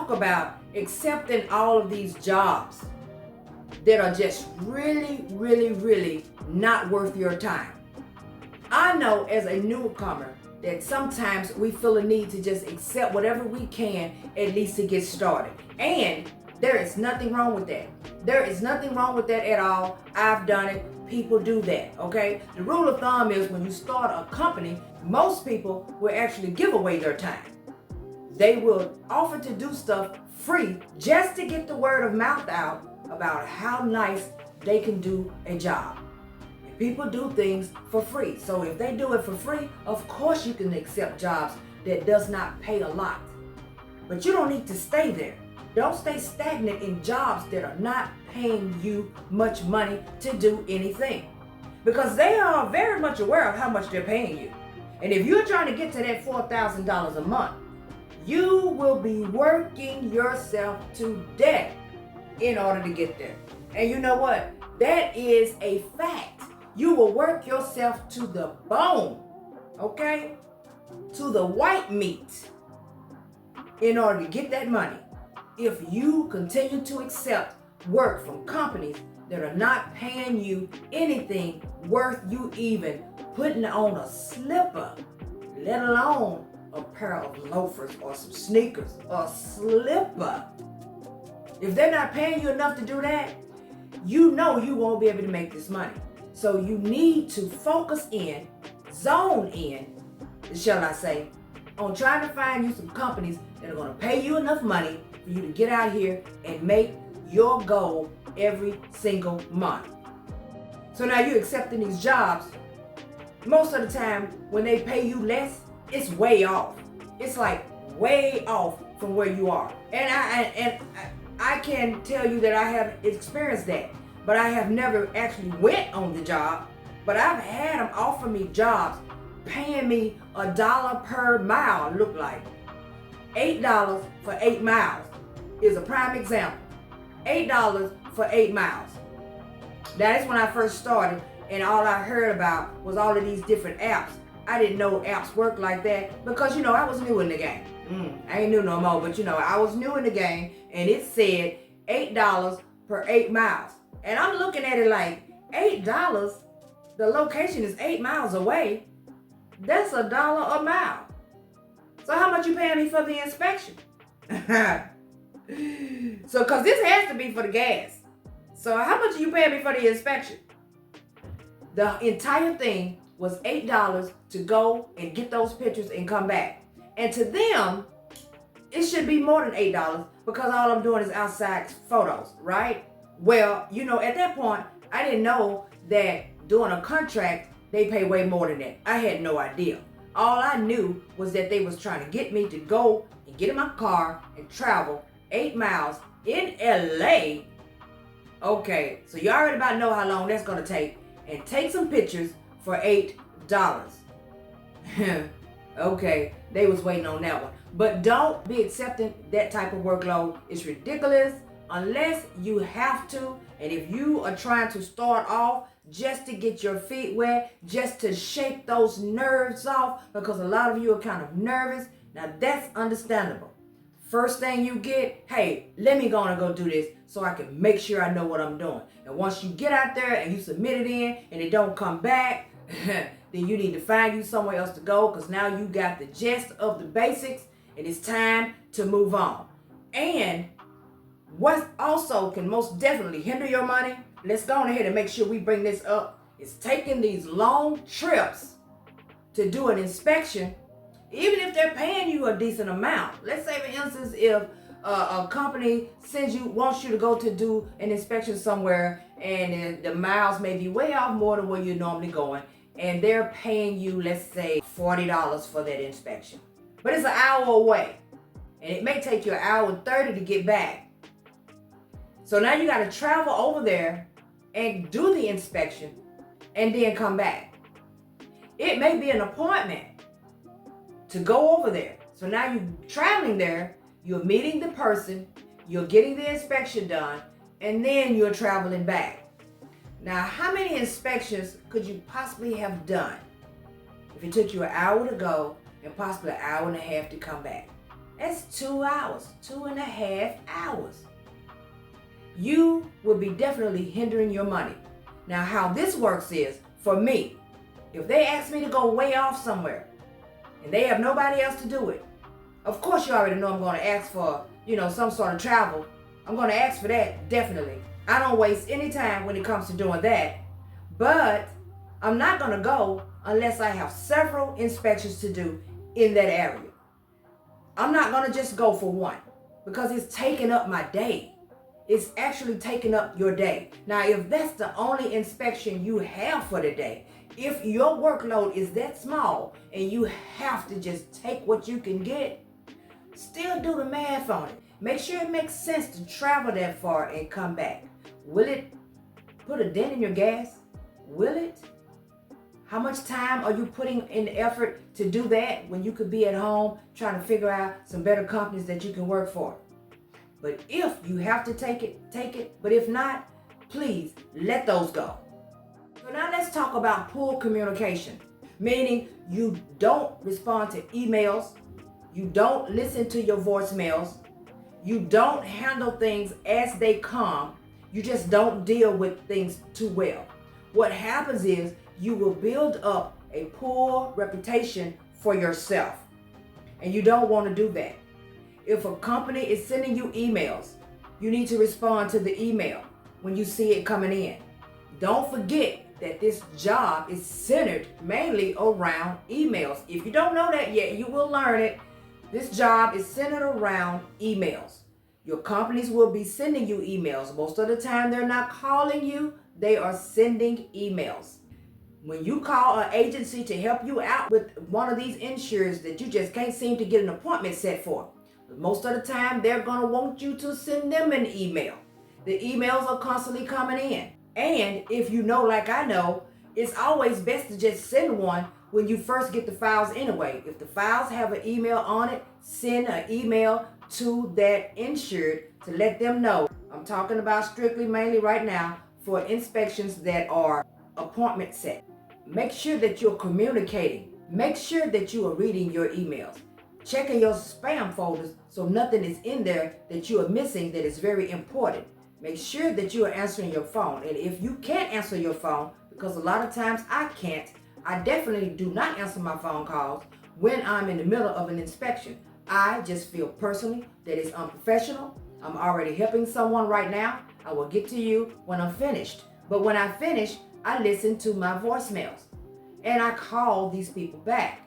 talk about accepting all of these jobs that are just really, really, really not worth your time. I know as a newcomer that sometimes we feel a need to just accept whatever we can, at least to get started. And there is nothing wrong with that. There is nothing wrong with that at all. I've done it. People do that, okay? The rule of thumb is when you start a company, most people will actually give away their time. They will offer to do stuff free just to get the word of mouth out about how nice they can do a job. And people do things for free. So if they do it for free, of course you can accept jobs that does not pay a lot. But you don't need to stay there. Don't stay stagnant in jobs that are not paying you much money to do anything. Because they are very much aware of how much they're paying you. And if you're trying to get to that $4,000 a month, you will be working yourself to death in order to get there. And you know what? That is a fact. You will work yourself to the bone, okay? To the white meat in order to get that money. If you continue to accept work from companies that are not paying you anything worth you even putting on a slipper, let alone a pair of loafers or some sneakers, a slipper. If they're not paying you enough to do that, you know you won't be able to make this money. So you need to focus in, zone in, shall I say, on trying to find you some companies that are going to pay you enough money for you to get out here and make your goal every single month. So now you're accepting these jobs. Most of the time when they pay you less, it's way off. It's like way off from where you are. And I can tell you that I have experienced that, but I have never actually went on the job. But I've had them offer me jobs paying me $1 per mile, look like. $8 for 8 miles is a prime example. $8 for 8 miles. That is when I first started, and all I heard about was all of these different apps. I didn't know apps work like that because, I was new in the game. I ain't new no more, but I was new in the game, and it said $8 per 8 miles. And I'm looking at it like, $8? The location is 8 miles away. That's $1 a mile. So how much you paying me for the inspection? So, because this has to be for the gas. So how much are you paying me for the inspection? The entire thing was $8 to go and get those pictures and come back. And to them, it should be more than $8 because all I'm doing is outside photos, right? Well, at that point, I didn't know that doing a contract, they pay way more than that. I had no idea. All I knew was that they was trying to get me to go and get in my car and travel 8 miles in LA. Okay, so you already about know how long that's gonna take, and take some pictures for $8. Okay, they was waiting on that one. But don't be accepting that type of workload. It's ridiculous unless you have to. And if you are trying to start off just to get your feet wet, just to shake those nerves off, because a lot of you are kind of nervous, now that's understandable. First thing you get, hey, let me go do this so I can make sure I know what I'm doing. And once you get out there and you submit it in and it don't come back, then you need to find you somewhere else to go, because now you got the gist of the basics and it's time to move on. And what also can most definitely hinder your money, let's go on ahead and make sure we bring this up, is taking these long trips to do an inspection, even if they're paying you a decent amount. Let's say, for instance, if a company wants you to go to do an inspection somewhere, and the miles may be way off more than where you're normally going, and they're paying you, let's say, $40 for that inspection. But it's an hour away, and it may take you an hour and 30 to get back. So now you got to travel over there and do the inspection and then come back. It may be an appointment to go over there. So now you're traveling there, you're meeting the person, you're getting the inspection done, and then you're traveling back. Now, how many inspections could you possibly have done if it took you an hour to go and possibly an hour and a half to come back? That's 2 hours, 2.5 hours. You will be definitely hindering your money. Now, how this works is, for me, if they ask me to go way off somewhere and they have nobody else to do it, of course you already know I'm going to ask for, some sort of travel. I'm going to ask for that, definitely. I don't waste any time when it comes to doing that. But I'm not going to go unless I have several inspections to do in that area. I'm not going to just go for one because it's taking up my day. It's actually taking up your day. Now, if that's the only inspection you have for the day, if your workload is that small and you have to just take what you can get, still do the math on it. Make sure it makes sense to travel that far and come back. Will it put a dent in your gas? Will it? How much time are you putting in the effort to do that when you could be at home trying to figure out some better companies that you can work for? But if you have to take it, take it. But if not, please let those go. So now let's talk about poor communication, meaning you don't respond to emails, you don't listen to your voicemails, you don't handle things as they come, you just don't deal with things too well. What happens is you will build up a poor reputation for yourself, and you don't want to do that. If a company is sending you emails, you need to respond to the email when you see it coming in. Don't forget that this job is centered mainly around emails. If you don't know that yet, you will learn it. This job is centered around emails. Your companies will be sending you emails. Most of the time, they're not calling you, they are sending emails. When you call an agency to help you out with one of these insurers that you just can't seem to get an appointment set for, most of the time, they're going to want you to send them an email. The emails are constantly coming in. And if you know, like I know, it's always best to just send one when you first get the files anyway. If the files have an email on it, send an email to that insured to let them know. I'm talking about strictly mainly right now for inspections that are appointment set. Make sure that you're communicating. Make sure that you are reading your emails. Checking your spam folders so nothing is in there that you are missing that is very important. Make sure that you are answering your phone. And if you can't answer your phone, because a lot of times I can't, I definitely do not answer my phone calls when I'm in the middle of an inspection. I just feel personally that it's unprofessional. I'm already helping someone right now. I will get to you when I'm finished. But when I finish, I listen to my voicemails and I call these people back.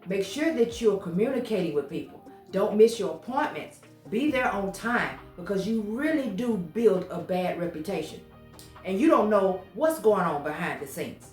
Make sure that you're communicating with people. Don't miss your appointments. Be there on time because you really do build a bad reputation. And you don't know what's going on behind the scenes.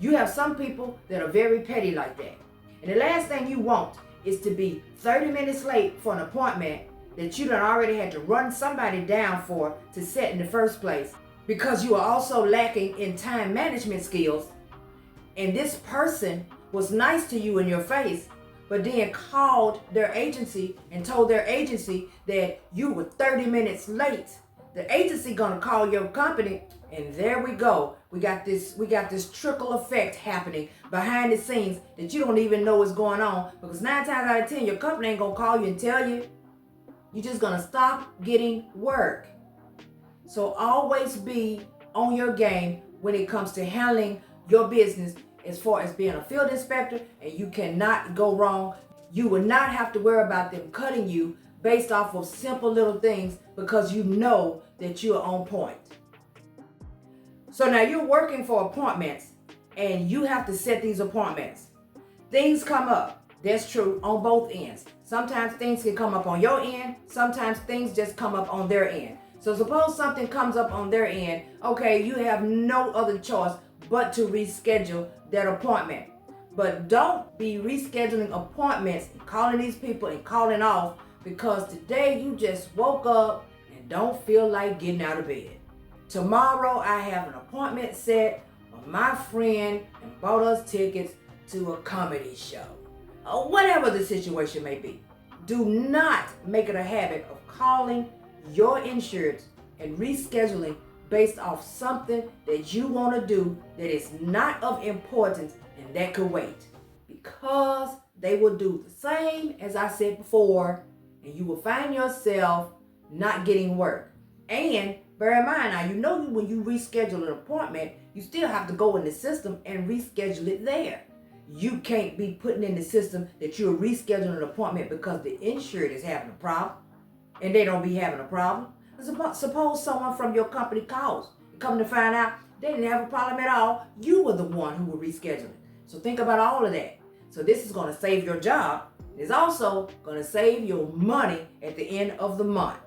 You have some people that are very petty like that. And the last thing you want is to be 30 minutes late for an appointment that you done already had to run somebody down for to set in the first place because you are also lacking in time management skills. And this person was nice to you in your face, but then called their agency and told their agency that you were 30 minutes late. The agency gonna call your company, and there we go. We got this trickle effect happening behind the scenes that you don't even know what's going on, because 9 times out of 10 your company ain't gonna call you and tell you. You're just gonna stop getting work. So always be on your game when it comes to handling your business as far as being a field inspector, and you cannot go wrong. You will not have to worry about them cutting you based off of simple little things because you know that you're on point. So now you're working for appointments and you have to set these appointments. Things come up. That's true on both ends. Sometimes things can come up on your end. Sometimes things just come up on their end. So suppose something comes up on their end. Okay, you have no other choice but to reschedule that appointment. But don't be rescheduling appointments and calling these people and calling off because today you just woke up and don't feel like getting out of bed. Tomorrow I have an appointment set with my friend and bought us tickets to a comedy show. Or whatever the situation may be. Do not make it a habit of calling your insurance and rescheduling based off something that you want to do that is not of importance and that could wait. Because they will do the same as I said before. and you will find yourself not getting work. And bear in mind now, when you reschedule an appointment, you still have to go in the system and reschedule it there. You can't be putting in the system that you're rescheduling an appointment because the insured is having a problem and they don't be having a problem. Suppose someone from your company calls, come to find out they didn't have a problem at all. You were the one who were rescheduling. So think about all of that. So this is going to save your job. It's also going to save your money at the end of the month.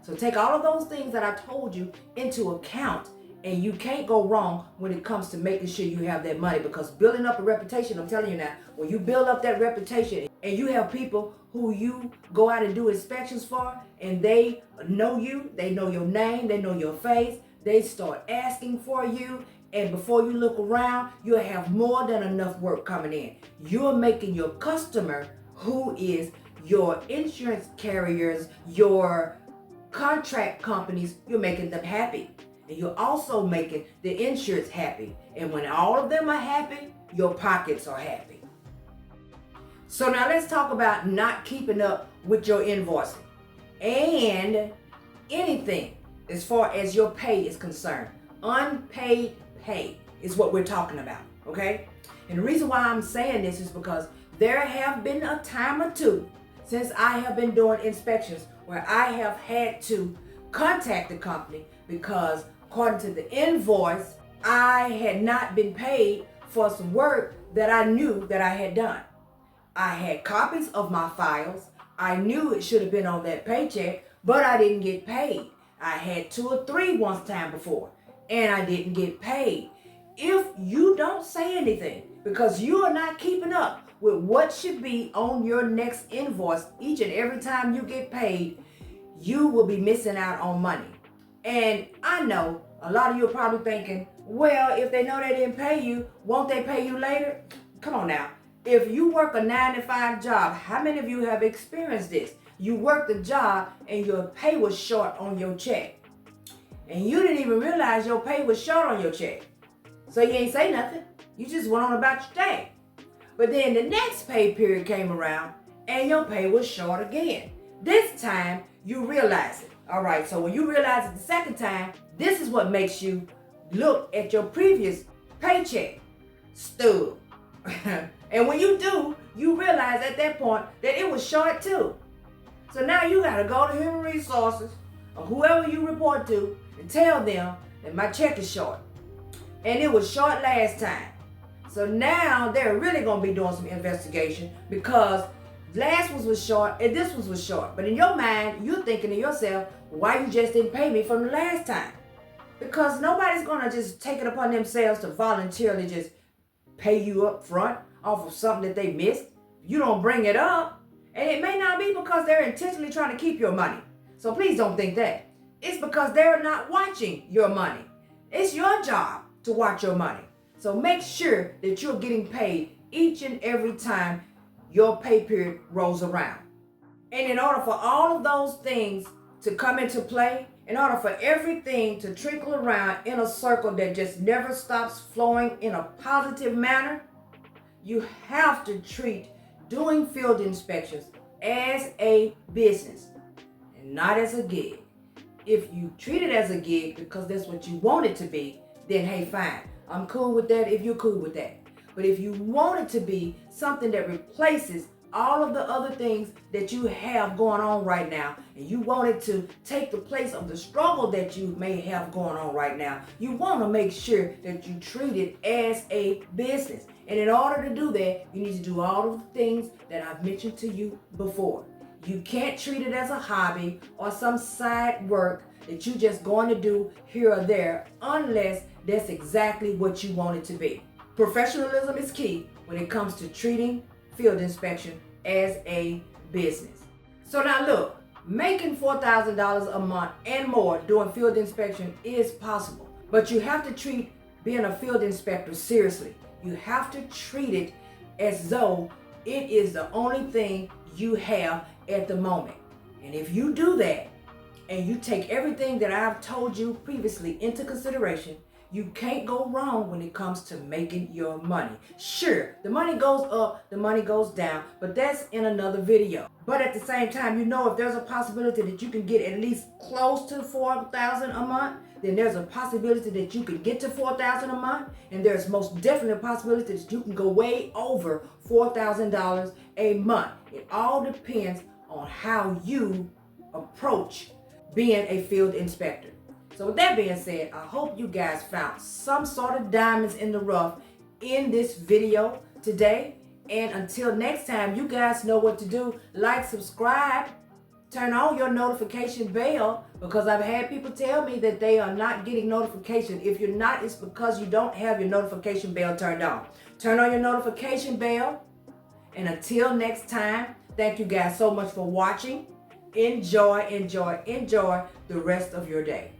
So take all of those things that I told you into account, and you can't go wrong when it comes to making sure you have that money, because building up a reputation, I'm telling you now, when you build up that reputation and you have people who you go out and do inspections for, and they know you, they know your name, they know your face, they start asking for you, and before you look around, you'll have more than enough work coming in. You're making your customer, who is your insurance carriers, your contract companies, you're making them happy. And you're also making the insurance happy. And when all of them are happy, your pockets are happy. So now let's talk about not keeping up with your invoicing and anything as far as your pay is concerned. Unpaid pay is what we're talking about, okay? And the reason why I'm saying this is because there have been a time or two since I have been doing inspections where I have had to contact the company because according to the invoice, I had not been paid for some work that I knew that I had done. I had copies of my files. I knew it should have been on that paycheck, but I didn't get paid. I had 2 or 3 once time before, and I didn't get paid. If you don't say anything because you are not keeping up with what should be on your next invoice each and every time you get paid, you will be missing out on money. And I know a lot of you are probably thinking, well, if they know they didn't pay you, won't they pay you later? Come on now. If you work a 9-to-5 job, how many of you have experienced this? You worked the job and your pay was short on your check. And you didn't even realize your pay was short on your check. So you ain't say nothing. You just went on about your day. But then the next pay period came around and your pay was short again. This time you realize it. All right, so when you realize it the second time, this is what makes you look at your previous paycheck stub. And when you do, you realize at that point that it was short too. So now you gotta go to Human Resources or whoever you report to and tell them that my check is short. And it was short last time. So now they're really gonna be doing some investigation because last one was short and this one was short. But in your mind, you're thinking to yourself, why you just didn't pay me from the last time? Because nobody's gonna just take it upon themselves to voluntarily just pay you up front off of something that they missed. You don't bring it up. And it may not be because they're intentionally trying to keep your money. So please don't think that. It's because they're not watching your money. It's your job to watch your money. So make sure that you're getting paid each and every time your pay period rolls around. And in order for all of those things to come into play, in order for everything to trickle around in a circle that just never stops flowing in a positive manner, you have to treat doing field inspections as a business and not as a gig. If you treat it as a gig because that's what you want it to be, then hey, fine. I'm cool with that if you're cool with that. But if you want it to be something that replaces all of the other things that you have going on right now, and you want it to take the place of the struggle that you may have going on right now, you want to make sure that you treat it as a business. And in order to do that, you need to do all of the things that I've mentioned to you before. You can't treat it as a hobby or some side work that you're just going to do here or there unless that's exactly what you want it to be. Professionalism is key when it comes to treating field inspection as a business. So now look, making $4,000 a month and more doing field inspection is possible, but you have to treat being a field inspector seriously. You have to treat it as though it is the only thing you have at the moment. And if you do that, and you take everything that I've told you previously into consideration, You can't go wrong when it comes to making your money. Sure, the money goes up, the money goes down, but that's in another video. But at the same time, if there's a possibility that you can get at least close to $4,000 a month, then there's a possibility that you can get to $4,000 a month, and there's most definitely a possibility that you can go way over $4,000 a month. It all depends on how you approach being a field inspector. So with that being said, I hope you guys found some sort of diamonds in the rough in this video today. And until next time, you guys know what to do. Like, subscribe, turn on your notification bell, because I've had people tell me that they are not getting notification. If you're not, it's because you don't have your notification bell turned on. Turn on your notification bell. And until next time, thank you guys so much for watching. Enjoy the rest of your day.